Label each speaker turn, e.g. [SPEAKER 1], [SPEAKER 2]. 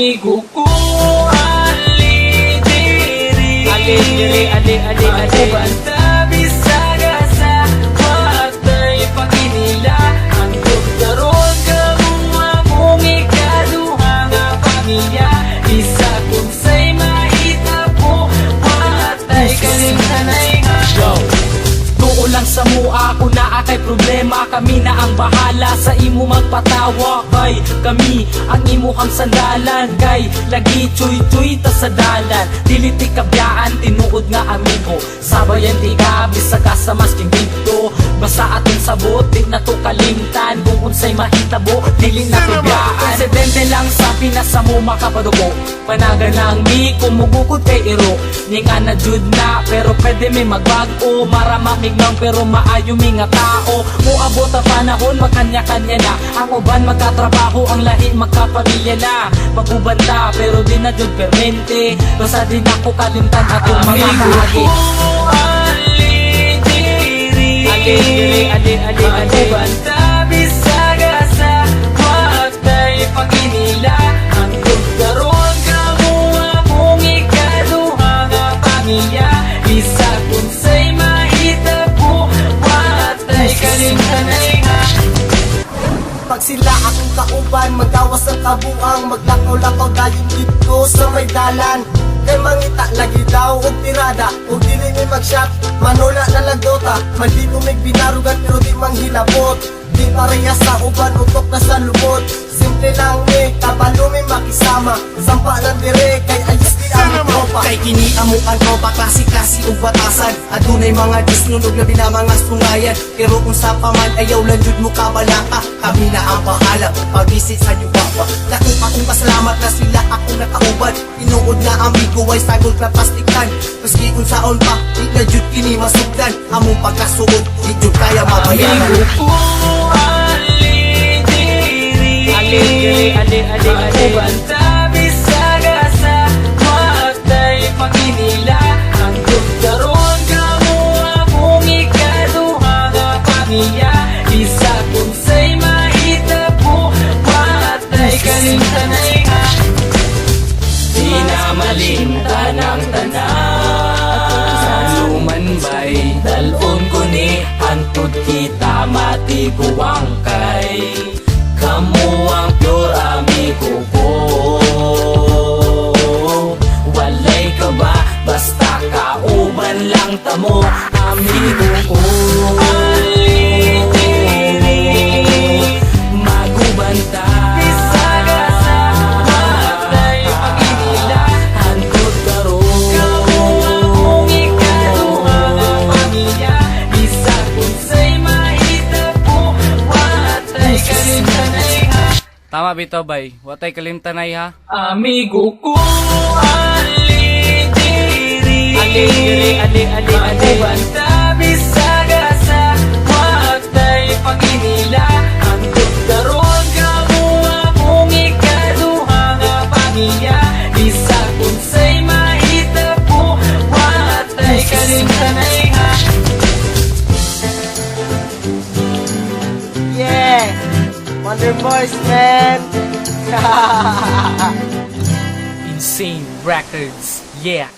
[SPEAKER 1] amigo ko. Ali diri Banta bisaga sa matay paginila. Ang doktoron kamong among ikaduha nga pamilya. Isa kung say mahitabo matay kalimtanay nga. Lang sa mua ako na akay problema. Kami na ang bahala sa imo magpatawa. Kay kami ang imo kang sandalan. Kay lagi chuy-chuy ta sa dalan. Dili ti kabyaan tinuod nga amigo. Sabayan ti ka bisag ka sa masking dito. Basta aton sabot di na to kalimtan. Kung unsay mahitabo dili na kabyaan. Presidente lang sa Pinas sa mo makapadugo. Panagan lang mi kumugukod kay iro. Ninga na jud na pero pwede may magbago. Maramamig lang pero maayo mi nga tao. Muabot ang panahon magkanya-kanya na. Ang uban magkatrabaho, ang lahi magkapamilya na. Pag-ubanda pero di na jud permente. Basta din ako kalimtan atong mga kahagi. Ali Banta bisaga sa matay paginila. Ang doktoron kamo among ikaduha nga pamilya. Isa kung say mahitabo matay kalimtanay nga.
[SPEAKER 2] Pag sila akong kauban, magawas ang kabuang. Maglakaw-lakaw dayon dito sa may dalan. Kay mangita lagi daw og tirada, og dili may mag-shot, manula na lagdota. Maldito may binarugan pero di manghilabot. Di pareha sa uban, utok na sa lubot. Simple lang kabalo may makisama. Sampa lang dire, kay ayos di ang tropa. Kay kini amo ang tropa, klase-klase ug batasan. Adunay mga disnunog na mga sungayan. Pero kung sa paman ayaw lang jud mo kabalaka. Kami na ang bahala, pag-visit sa iyo baba. Dako akong pasalamat na sila akong nakauban. Tinuod na amigo ay sagol na plastiktan. Maski kung saon pa, di na jud kini masugdan. Among pagkasuod, di jud kaya mabayaran.
[SPEAKER 1] Amigo ko, Ali Banta bisaga sa matay paginila. Ang doktoron kamo among ikaduha nga pamilya. Isa kung say mahitabo matay kalimtanay nga. Di na malimtan ang tanan. Lumanbay dalon ko ni hantod kita matiguang kay. Kamu ang pure amigo ko. Walay ka ba? Basta kauban lang tamo amigo ko. Magubanta bisaga sa matay paginila. Hantod karon kamu among ikaduha nga pamilya. Isa kung say mahitabo watay kalimtanay.
[SPEAKER 3] Tama bitaw bay, watay kalimtanay ha.
[SPEAKER 1] Amigo ko, Ali Banta bisaga sa matay paginila. Ang doktoron kamo among ikaduha nga pamilya. Isa kung say mahitabo watay kalimtanay nga.
[SPEAKER 2] Yeah! Wonder Boys, man!
[SPEAKER 1] Insane Records, yeah.